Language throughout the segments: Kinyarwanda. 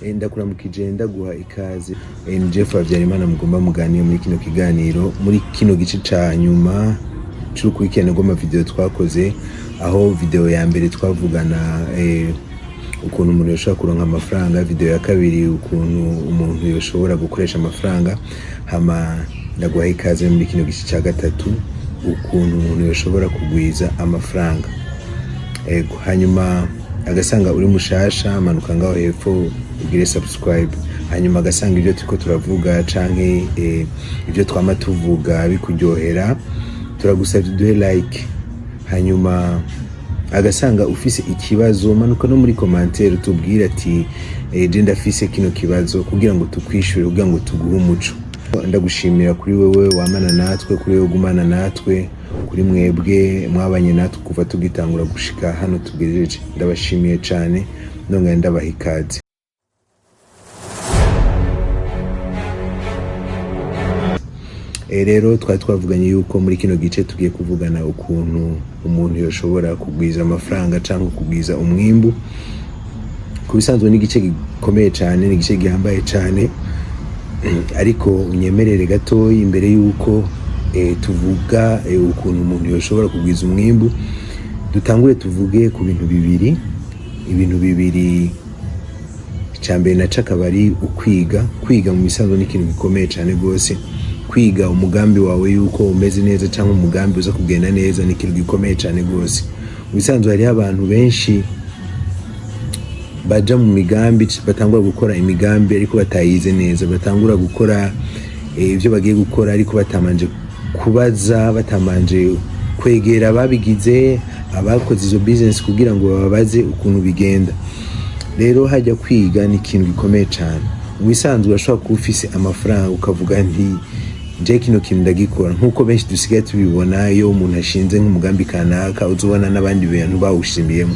Ndakuramukije ndaguha ikaze Jeff Habyarimana mugomba muganira muri kino kiganiro muri kino gice ca nyuma c'ukurikirana rw'amavideo twakoze, aho video ya mbere twavugana ukuntu umuntu yoshobora kuronka amafaranga, video ya kabiri ukuntu umuntu yoshobora gukoresha amafaranga, hama ndaguha ikaze muri kino gice ca gatatu ukuntu umuntu yoshobora kugwiza amafaranga. Hanyuma agasanga uri mushasha manuka ngaho hepfo ugire subscribe, hanyuma agasanga ibyo turiko turavuga canke ibyo twama tuvuga bikuryohera turagusavye duhe like, hanyuma agasanga ufise ikibazo manuka no muri commentaire tubwire ati je ndafise kino kibazo kugira ngo tukwishure, kugira ngo tuguhe umuco. Ndagushimira kuri wewe wamana natwe, kuri wewe gumana natwe, kuri mwebwe mwabanye natwe kuva tugitangura gushika hano tugejeje. Ndabashimiye cyane ndonga ndabaha ikaze. Rero twavuganye yuko muri kino gice tugiye kuvugana ukuntu umuntu yoshobora kugwiza amafaranga cyangwa kugwiza umwimbu. Kubisanzwe ni gice gikomeye cyane, ni gice gihambaye cyane, ariko unyemerere gato imbere yuko tuvuga ukuntu umuntu yoshobora kugwiza umwimbu, dutangure tuvuge ku bintu bibiri. Icambere na cakabari kwiga mu misanzo ni ikintu gikomeye cyane gose. Kwiga umugambi wawe yuko umeze neza cyangwa umugambi uza kugenda neza ni ikintu gikomeye cyane gose. Mu misanzo hari abantu benshi baja mu migambi, batangura gukora imigambi ariko batayize neza, batangura gukora ivyo bagiye gukora ariko batamanje kubaza, batamanje kwegera babigize abakoze izo business kugira ngo babaze ukuntu bigenda. Rero hajya kwiga ni ikintu gikomeye cyane. Mu bisanzwe urashobora kuba ufise amafaranga ukavuga nti nje kino kintu ndagikora, nkuko benshi dusigaye tubibona iyo umuntu ashinze nk'umugambi kanaka uzubona n'abandi bantu bawushimiyemo.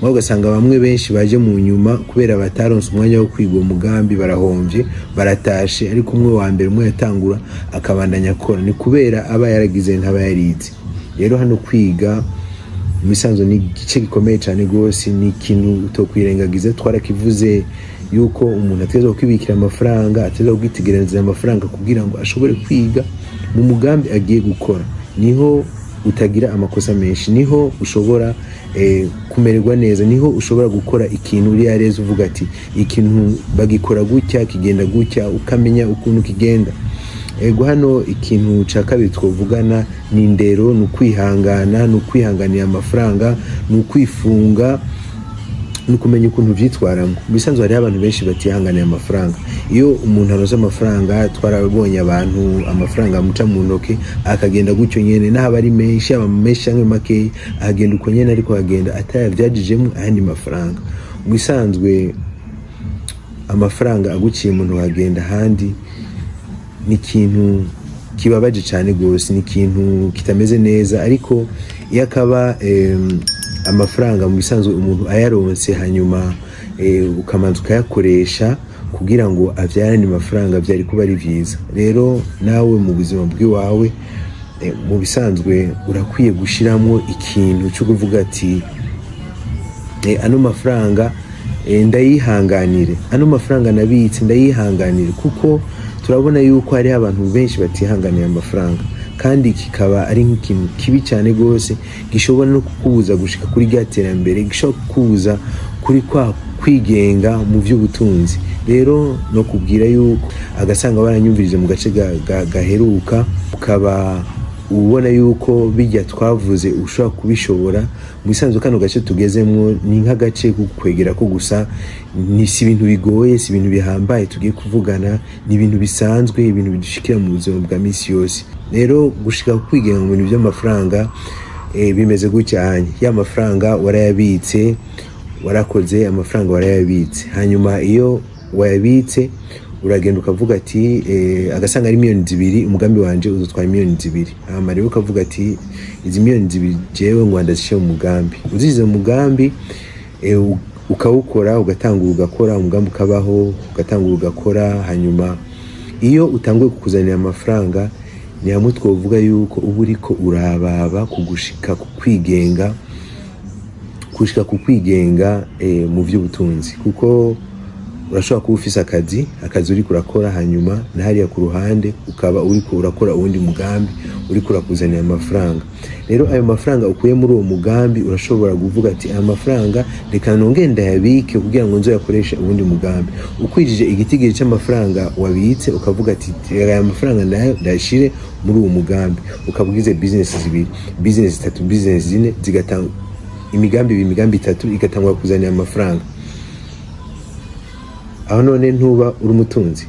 Mwaho ugasanga bamwe benshi baje mu nyuma kubera bataronse umwanya wo kwiga umugambi, barahomvye baratashe, ariko umwe wa mbere umwe yatangura akabandanya akora, ni kubera aba yaragize ntaba yarize. Rero hano kwiga misanzo ni gice gikomeye cyane gose, ni ikintu utokwirengagiza. Twarakivuze yuko umuntu ateza kwibikira amafaranga, ateza kwitegereza amafaranga kugira ngo ashobore kwiga mu mugambi agiye gukora, niho utagira amakosa menshi, niho ushobora kumererwa neza, niho ushobora gukora ikintu uri yareze uvuga ati ikintu bagikora gutya kigenda gutya, ukamenya ukuntu kigenda. Hano ikintu ca kabiri twovugana ni indero, ni ukwihangana, ni ukwihanganira amafaranga, ni ukwifunga, ni ukumenya ukuntu vyitwaramo. Bisanzwe hari abantu benshi batihanganira amafaranga. Iyo umuntu aroza amafaranga, twarabonye abantu amafaranga muca mu ntoke akagenda gutyo nyene, naho bari menshi aba menshi canke make agenda uko nyene, ariko agenda atayavyajijemo ayandi mafaranga. Bisanzwe amafaranga aguciye umuntu agenda handi ni ikintu kibabaje cyane gose, ni ikintu kitameze neza. Ariko iyo akaba amafaranga mu bisanzwe umuntu ayaronse hanyuma ukamanza ukayakoresha kugira ngo avyarane amafaranga, vyari kuba ari vyiza. Rero nawe mu buzima bw'iwawe mu bisanzwe urakwiye gushiramo ikintu cyo kuvuga ati ano mafaranga ndayihanganire, ano mafaranga nabitse ndayihanganire, kuko turabona yuko hari abantu benshi batihanganira amafaranga, kandi kikaba ari nk'ikintu kibi cyane gose, gishobora no kukubuza gushika kuri ryaterambere, gishobora kukubuza kuri kwa kwigenga mu by'ubutunzi. Rero no kubwira yuko agasanga baranyumvirije mu gace gaheruka, ukaba ubona yuko bijya twavuze ushobora kubishobora. Mu bisanzwe kano gace tugezemwo ni nk'agace kukwegera ko gusa, ni si ibintu bigoye, si ibintu bihambaye tugiye kuvugana, ni ibintu bisanzwe, ibintu bidushikira mu buzima bwa misi yose. Rero gushika kwigenga mu bintu by'amafaranga bimeze gucyanye. Ya mafaranga warayabitse, warakoze amafaranga warayabitse, hanyuma iyo wayabitse uragenda ukavuga ati agasanga ari miliyoni 2, umugambi wanje uzotwara miliyoni 2. Hama rero ukavuga ati izi miliyoni 2 jewe ngo ndazishe mu mugambi. Uzize mu mugambi ukawukora, ugatangura ugakora, umugambi ukabaho, ugatangura ugakora. Hanyuma iyo utanguye kukuzanira amafaranga, ni hamwe twovuga yuko ubu uriko urababa kugushika ku kwigenga mu by'ubutunzi, kuko urashobora kuba ufise akazi uri kurakora, hanyuma na hariya ku ruhande ukaba uri kurakora uwundi mugambi uri kurakuzanira amafaranga. Rero ayo mafaranga ukuye muri uwo mugambi urashobora kuvuga ati aya mafaranga reka nongere ndayabike kugira ngo nzoyakoreshe uwundi mugambi. Ukwijije igitigiri cy'amafaranga wabitse ukavuga ati aya mafaranga ndashire muri uwo mugambi, ukabugize business zibiri, business 3, business 4 zigatanga imigambi 3 igatangwa kuzanira amafaranga. Aho none ntuba uri umutunzi,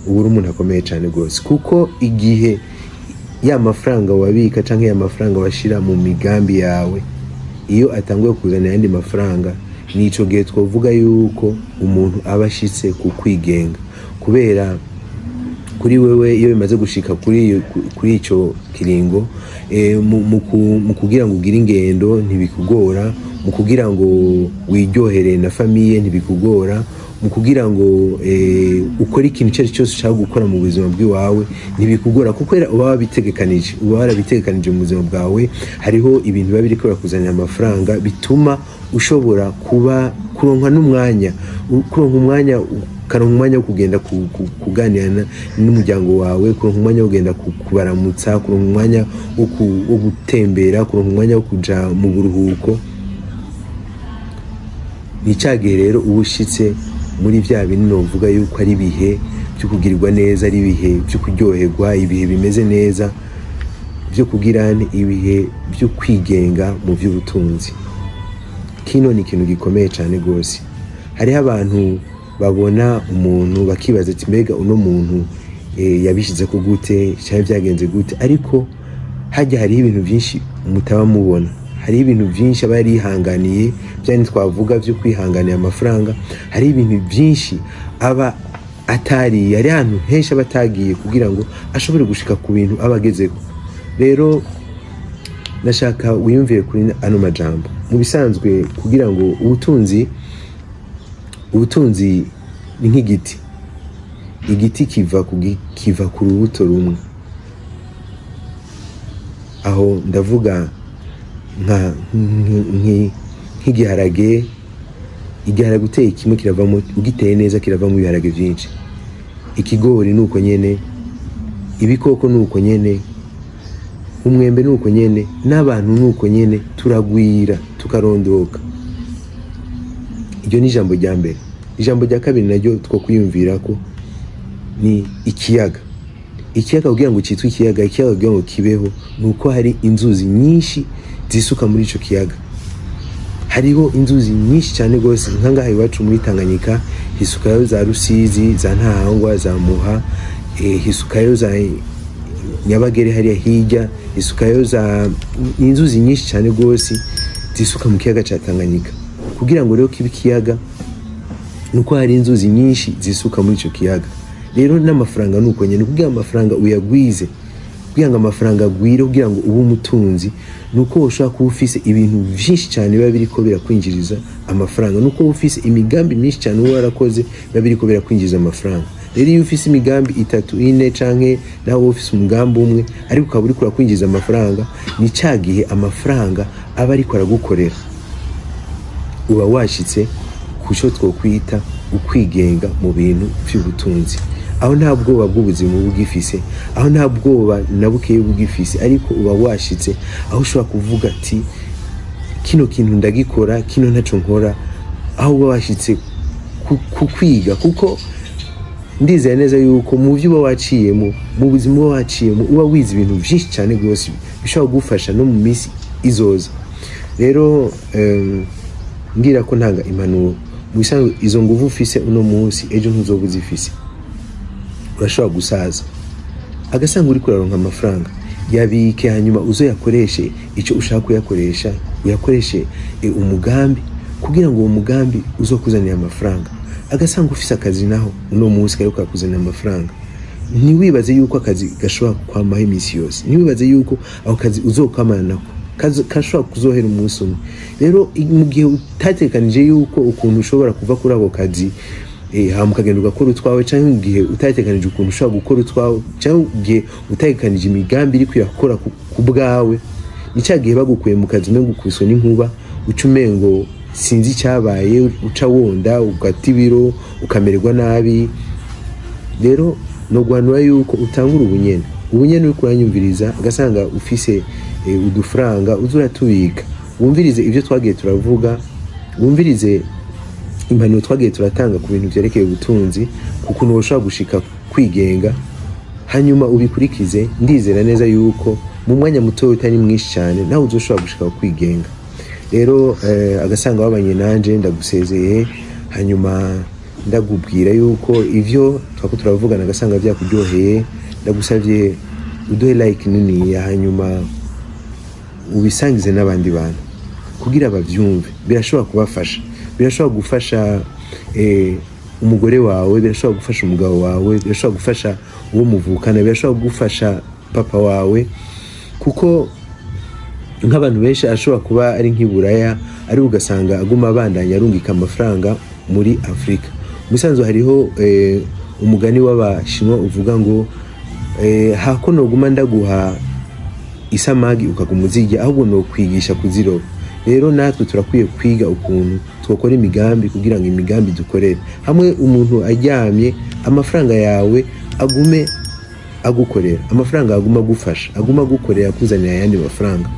ubu uri umuntu akomeye cyane gose, kuko igihe ya mafaranga wabika canke ya mafaranga washira mu migambi yawe iyo atanguye kuzana yandi mafaranga, nico gihe twovuga yuko umuntu aba ashitse ku kwigenga. Kubera kuri wewe iyo bimaze gushika kuri ico kiringo, mu kugira ngo ugire ingendo ntibikugora, mu kugira ngo wiryohere na famiye ntibikugora, mu kugira ngo ukore ikintu cyose ushaka gukora mu buzima bw'iwawe ntibikugora, kuko uba warabitegekanije mu buzima bwawe. Hariho ibintu biba biriko birakuzanira amafaranga bituma ushobora kuronka n'umwanya, ukaronka umwanya wo kugenda kuganira n'umuryango wawe, kuronka umwanya wo kugenda kubaramutsa, kuronka umwanya wo gutembera, kuronka umwanya wo kuja mu buruhuko. Ni cagihe rero ubushitse muri vya bintu novuga yuko ari ibihe byo kugirirwa neza, ari ibihe byo kuryoherwa, ibihe bimeze neza byo kugirana, ibihe byo kwigenga mu by'ubutunzi. Kino ni ikintu gikomeye cyane gose. Hariho abantu babona umuntu bakibaza ati mbega uno muntu yabishize ko gute cyangwa byagenze gute, ariko hajya hari ibintu byinshi mutaba mubona. Hari ibintu byinshi aba yarihanganiye, byane twavuga byo kwihanganira amafaranga. Hari ibintu byinshi aba atari, hari ahantu henshi aba atagiye kugira ngo ashobore gushika ku bintu abagezeko. Rero nashaka wiyumvire kuri ano majambo. Mu bisanzwe kugira ngo ubutunzi ni nk'igiti. Igiti kiva ku rubuto rumwe. Aho ndavuga nk'igiharage. Igiharage uteye kimwe kiravamo, ugiteye neza kiravamo ibiharage byinshi. Ikigori nuko nyene, ibikoko nuko nyene, umwembe nuko nyene, n'abantu nuko nyene, turagwira tukarondoka. Iryo ni ijambo rya mbere. Ijambo rya kabiri naryo two kwiyumvira ko ni ikiyaga. Ikiyaga kugira ngo cyitwe ikiyaga kugira ngo kibeho, nuko hari inzuzi nyinshi zisuka muri ico kiyaga. Hariho inzuzi nyinshi cyane gose, nkangaha iwacu muri Tanganyika hisukayo za Rusizi, za Ntahangwa, za Muha, hisukayo za Nyabagere hariya hirya, hisukayo za inzuzi nyinshi cyane gose zisuka mu kiyaga ca Tanganyika. Kugira ngo rero kibe ikiyaga nuko hari inzuzi nyinshi zisuka muri ico kiyaga. Rero n'amafaranga nuko nyene, kugira amafaranga uyagwize, kugira ngo amafaranga agwire, kugira ngo ube umutunzi, nuko ushaka kuba ufise ibintu byinshi cyane biba biriko birakwinjiriza amafaranga, nuko ufise imigambi myinshi cyane uba warakoze biba biriko birakwinjiriza amafaranga. Rero iyo ufise imigambi 3, 4 canke nawe ufise umugambi umwe ariko ukaba uriko urakwinjiriza amafaranga, ni cagihe amafaranga aba ariko aragukorera. Uba washitse kuco twokwita ukwigenga mu bintu by'ubutunzi. Aho nta bwoba bw'ubuzima bugifise, aho nta bwoba nabukeye bugifise, ariko uba washitse aho ushobora kuvuga ati kino kintu ndagikora, kino ntaco nkora. Aho uba washitse kukwiga, kuko ndizeye neza yuko mu byo uba waciyemo, mu buzima uba waciyemo, uba wize ibintu byinshi cyane gose bishobora kugufasha no mu minsi izoza. Rero ngira ko ntanga impanuro. Mu bisanzwe izo nguvu ufise uno munsi, ejo ntuzoba uzifise. Urashobora gusaza agasanga uri kuraronka amafaranga, yabike hanyuma uzoyakoreshe icyo ushaka kuyakoresha, uyakoreshe umugambi kugira ngo uwo mugambi uzokuzanira amafaranga. Agasanga ufise akazi naho uno munsi kari kuzanira amafaranga, ntiwibaze yuko akazi gashobora kwamaho iminsi yose, ntiwibaze yuko ako kazi uzokamana nako kashobora kuzohera umunsi umwe. Rero mu gihe utatekanije yuko ukuntu ushobora kuva kuri ako kazi mukagenda ugakora utwawe, cyangwa mu gihe utatekanije ukuntu ushobora gukora utwawe, cyangwa mu gihe utatekanije imigambi iri kuyakora ku bwawe, ni cya gihe bagukuye mu kazi umengo ukubiswe n'inkuba, uca umengo sinzi cyabaye uca wonda ugata ibiro ukamererwa nabi. Rero no guhanura yuko utangura ubunyene uri kuranyumviriza agasanga ufise udufaranga uzura tubika, wumvirize ibyo twagiye turavuga, wumvirize impanuro twagiye turatanga ku bintu byerekeye ubutunzi, kuko ntushobora gushika kwigenga, hanyuma ubikurikize. Ndizera neza yuko mu mwanya muto utari mwinshi cyane nawe uzoshobora gushika kwigenga. Rero agasanga wabanye nanje ndagusezeye, hanyuma ndagubwira yuko ivyo twako turavugana agasanga byakuryoheye. Ndagusavye uduhe like nini, hanyuma ubisangize n'abandi bantu kugira bavyumve. Birashobora kubafasha, birashobora gufasha umugore wawe, birashobora gufasha umugabo wawe, birashobora gufasha uwo muvukana, birashobora gufasha papa wawe, kuko nk'abantu benshi ashobora kuba ari nk'iburaya, ari ugasanga aguma abandanya arungika amafaranga muri Afrika. Musanzo hariho umugani w'abashinwa uvuga ngo hako noguma ndaguha isamagi ukaguma uzirya, ahubwo no kwigisha kuziroba. Rero natwe turakwiye kwiga ukuntu twokora imigambi kugira ngo imigambi dukorere hamwe. Umuntu aryamye, amafaranga yawe agume agukorera, amafaranga aguma agufasha, aguma agukorera, akuzanira ayandi mafaranga.